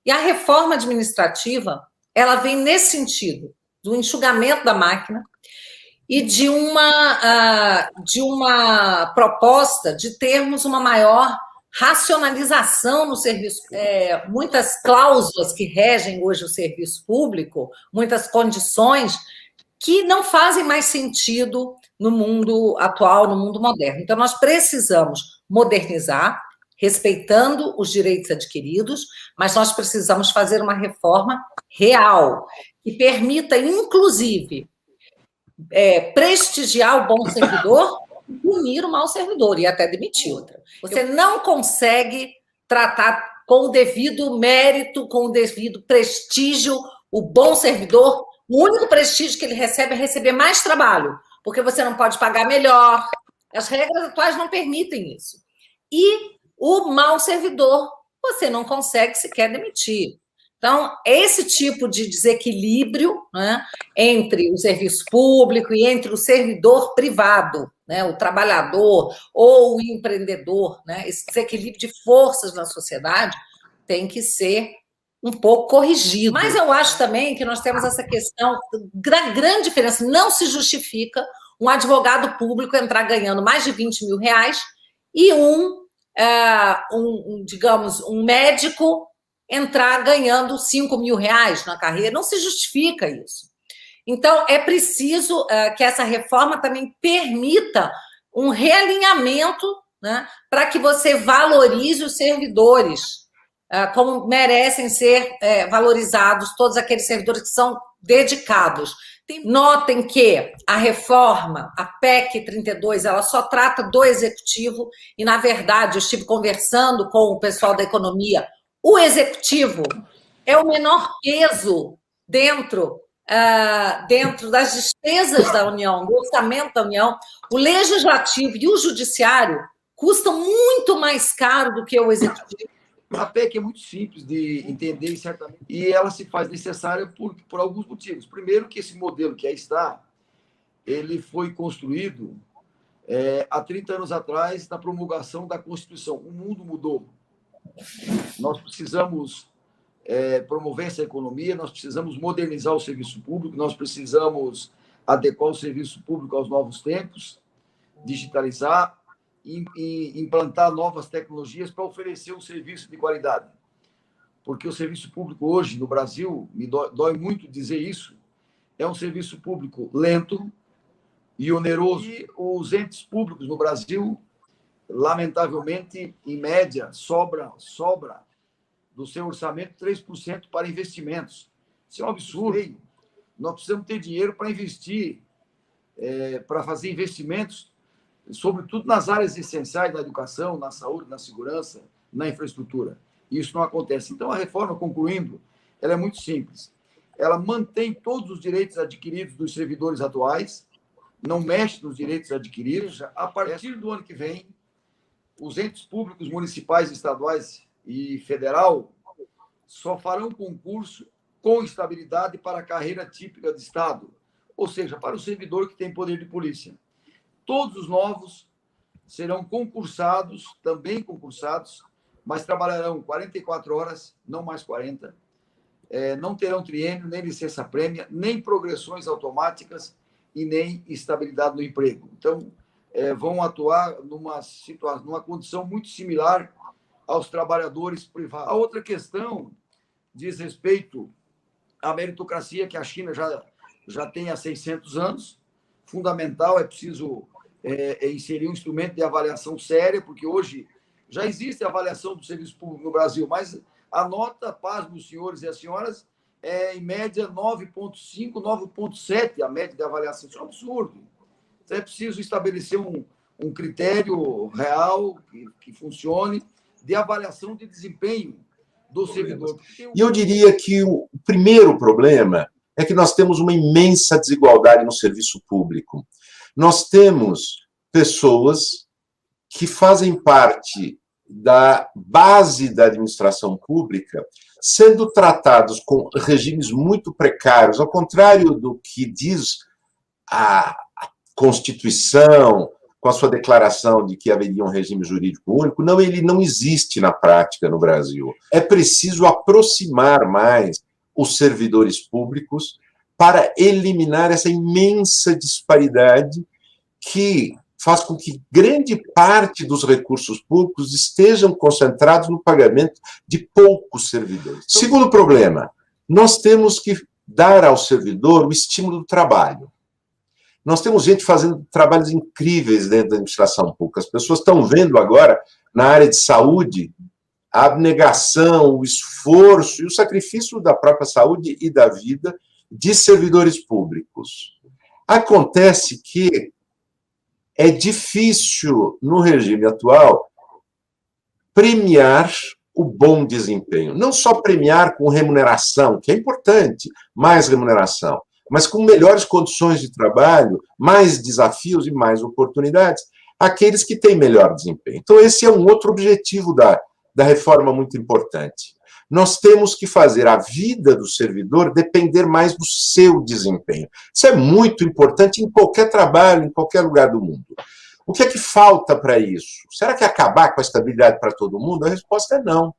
E a reforma administrativa, ela vem nesse sentido, do enxugamento da máquina e de uma proposta de termos uma maior racionalização no serviço. Muitas cláusulas que regem hoje o serviço público, muitas condições que não fazem mais sentido no mundo atual, no mundo moderno. Então, nós precisamos modernizar, respeitando os direitos adquiridos, mas nós precisamos fazer uma reforma real, que permita, inclusive, prestigiar o bom servidor e punir o mau servidor, e até demitir outra. Você não consegue tratar com o devido mérito, com o devido prestígio, o bom servidor. O único prestígio que ele recebe é receber mais trabalho, porque você não pode pagar melhor. As regras atuais não permitem isso. E o mau servidor, você não consegue sequer demitir. Então, esse tipo de desequilíbrio, né, entre o serviço público e entre o servidor privado, né, o trabalhador ou o empreendedor, né, esse desequilíbrio de forças na sociedade tem que ser um pouco corrigido. Mas eu acho também que nós temos essa questão da grande diferença. Não se justifica um advogado público entrar ganhando mais de 20 mil reais e digamos, um médico entrar ganhando 5 mil reais na carreira. Não se justifica isso. Então, é preciso que essa reforma também permita um realinhamento, né, para que você valorize os servidores, como merecem ser valorizados todos aqueles servidores que são dedicados. Notem que a reforma, a PEC 32, ela só trata do executivo e, na verdade, eu estive conversando com o pessoal da economia, o executivo é o menor peso dentro das despesas da União, do orçamento da União. O legislativo e o judiciário custam muito mais caro do que o executivo. A PEC é muito simples de entender, certamente, e ela se faz necessária por alguns motivos. Primeiro, que esse modelo que aí está, ele foi construído há 30 anos atrás, na promulgação da Constituição. O mundo mudou. Nós precisamos promover essa economia, nós precisamos modernizar o serviço público, nós precisamos adequar o serviço público aos novos tempos, digitalizar, e implantar novas tecnologias para oferecer um serviço de qualidade. Porque o serviço público hoje, no Brasil, me dói muito dizer isso, é um serviço público lento e oneroso. E os entes públicos no Brasil, lamentavelmente, em média, sobra do seu orçamento 3% para investimentos. Isso é um absurdo. Nós precisamos ter dinheiro para investir, para fazer investimentos, sobretudo nas áreas essenciais da educação, na saúde, na segurança, na infraestrutura. E isso não acontece. Então, a reforma, concluindo, ela é muito simples. Ela mantém todos os direitos adquiridos dos servidores atuais, não mexe nos direitos adquiridos. A partir do ano que vem, os entes públicos municipais, estaduais e federal só farão concurso com estabilidade para a carreira típica de Estado, ou seja, para o servidor que tem poder de polícia. Todos os novos serão concursados, também concursados, mas trabalharão 44 horas, não mais 40. Não terão triênio, nem licença-prêmia, nem progressões automáticas e nem estabilidade no emprego. Então, vão atuar numa condição muito similar aos trabalhadores privados. A outra questão diz respeito à meritocracia, que a China já tem há 600 anos. Fundamental, é preciso inserir um instrumento de avaliação séria, porque hoje já existe avaliação do serviço público no Brasil, mas a nota, pasmem os senhores e as senhoras, é em média 9,5, 9,7 a média de avaliação. Isso é um absurdo. Então, é preciso estabelecer um critério real que funcione de avaliação de desempenho do servidor. E eu diria que o primeiro problema é que nós temos uma imensa desigualdade no serviço público. Nós temos pessoas que fazem parte da base da administração pública sendo tratados com regimes muito precários, ao contrário do que diz a Constituição, com a sua declaração de que haveria um regime jurídico único. Não, ele não existe na prática no Brasil. É preciso aproximar mais os servidores públicos para eliminar essa imensa disparidade que faz com que grande parte dos recursos públicos estejam concentrados no pagamento de poucos servidores. Segundo problema, nós temos que dar ao servidor o estímulo do trabalho. Nós temos gente fazendo trabalhos incríveis dentro da administração pública. As pessoas estão vendo agora, na área de saúde, a abnegação, o esforço e o sacrifício da própria saúde e da vida de servidores públicos. Acontece que é difícil, no regime atual, premiar o bom desempenho. Não só premiar com remuneração, que é importante, mais remuneração, mas com melhores condições de trabalho, mais desafios e mais oportunidades, aqueles que têm melhor desempenho. Então, esse é um outro objetivo da reforma muito importante. Nós temos que fazer a vida do servidor depender mais do seu desempenho. Isso é muito importante em qualquer trabalho, em qualquer lugar do mundo. O que é que falta para isso? Será que acabar com a estabilidade para todo mundo? A resposta é não.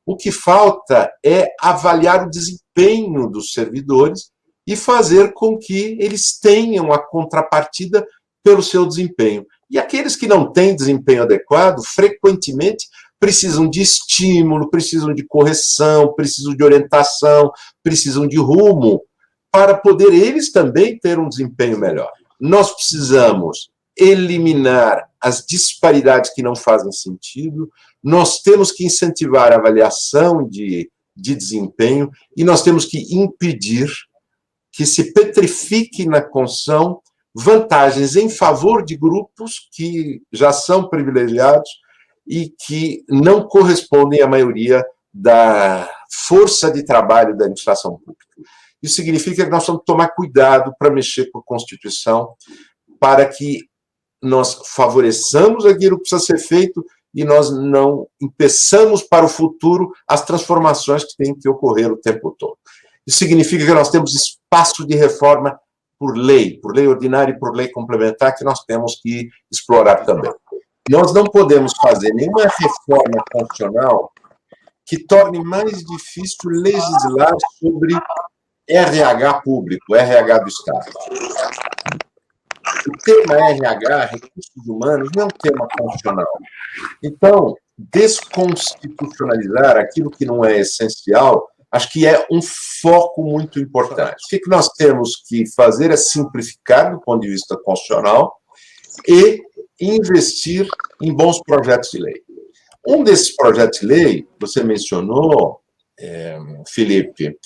O que falta é avaliar o desempenho dos servidores e fazer com que eles tenham a contrapartida pelo seu desempenho. E aqueles que não têm desempenho adequado, frequentemente, precisam de estímulo, precisam de correção, precisam de orientação, precisam de rumo, para poder eles também ter um desempenho melhor. Nós precisamos eliminar as disparidades que não fazem sentido, nós temos que incentivar a avaliação de desempenho e nós temos que impedir que se petrifique na concessão vantagens em favor de grupos que já são privilegiados e que não correspondem à maioria da força de trabalho da administração pública. Isso significa que nós temos que tomar cuidado para mexer com a Constituição, para que nós favoreçamos aquilo que precisa ser feito e nós não impeçamos para o futuro as transformações que têm que ocorrer o tempo todo. Isso significa que nós temos espaço de reforma por lei ordinária e por lei complementar, que nós temos que explorar também. Nós não podemos fazer nenhuma reforma constitucional que torne mais difícil legislar sobre RH público, RH do Estado. O tema RH, recursos humanos, não é um tema constitucional. Então, desconstitucionalizar aquilo que não é essencial, acho que é um foco muito importante. O que nós temos que fazer é simplificar do ponto de vista constitucional e investir em bons projetos de lei. Um desses projetos de lei, você mencionou, Felipe,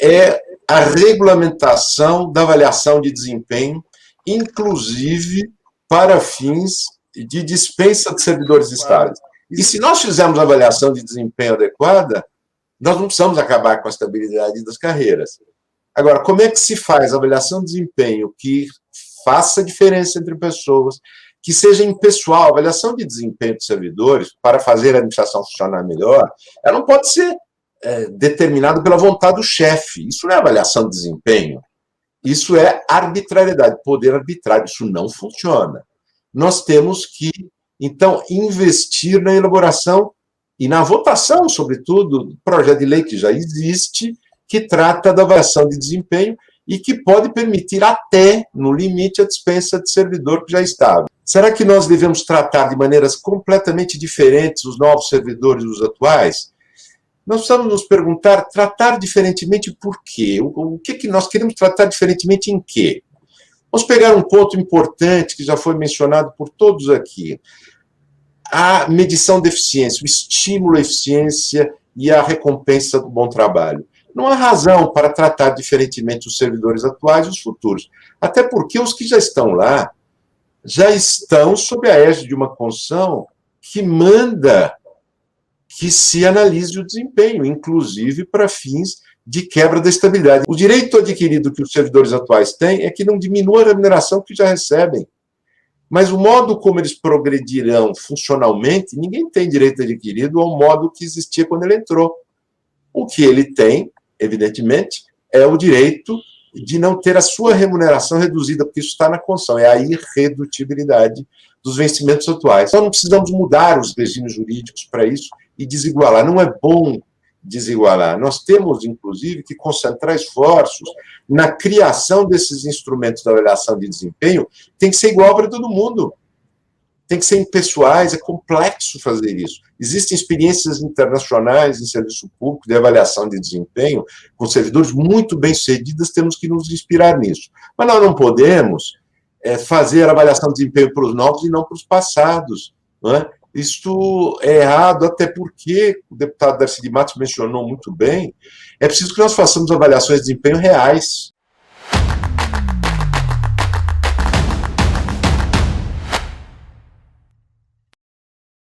é a regulamentação da avaliação de desempenho, inclusive para fins de dispensa de servidores de Estado. E se nós fizermos a avaliação de desempenho adequada, nós não precisamos acabar com a estabilidade das carreiras. Agora, como é que se faz a avaliação de desempenho que faça diferença entre pessoas, que seja impessoal? A avaliação de desempenho de servidores, para fazer a administração funcionar melhor, ela não pode ser determinada pela vontade do chefe. Isso não é avaliação de desempenho. Isso é arbitrariedade, poder arbitrário. Isso não funciona. Nós temos que, então, investir na elaboração e na votação, sobretudo, do projeto de lei que já existe, que trata da avaliação de desempenho e que pode permitir até, no limite, a dispensa de servidor que já estava. Será que nós devemos tratar de maneiras completamente diferentes os novos servidores dos atuais? Nós precisamos nos perguntar, tratar diferentemente por quê? O que nós queremos tratar diferentemente em quê? Vamos pegar um ponto importante que já foi mencionado por todos aqui. A medição de eficiência, o estímulo à eficiência e a recompensa do bom trabalho. Não há razão para tratar diferentemente os servidores atuais e os futuros. Até porque os que já estão lá já estão sob a égide de uma Constituição que manda que se analise o desempenho, inclusive para fins de quebra da estabilidade. O direito adquirido que os servidores atuais têm é que não diminua a remuneração que já recebem. Mas o modo como eles progredirão funcionalmente, ninguém tem direito adquirido ao modo que existia quando ele entrou. O que ele tem, evidentemente, é o direito de não ter a sua remuneração reduzida, porque isso está na Constituição, é a irredutibilidade dos vencimentos atuais. Então, não precisamos mudar os regimes jurídicos para isso e desigualar. Não é bom desigualar. Nós temos, inclusive, que concentrar esforços na criação desses instrumentos de avaliação de desempenho. Tem que ser igual para todo mundo. Tem que ser impessoais, é complexo fazer isso. Existem experiências internacionais em serviço público de avaliação de desempenho, com servidores muito bem-sucedidas, temos que nos inspirar nisso. Mas nós não podemos fazer avaliação de desempenho para os novos e não para os passados. Não é? Isto é errado, até porque, o deputado Darcy de Matos mencionou muito bem, é preciso que nós façamos avaliações de desempenho reais.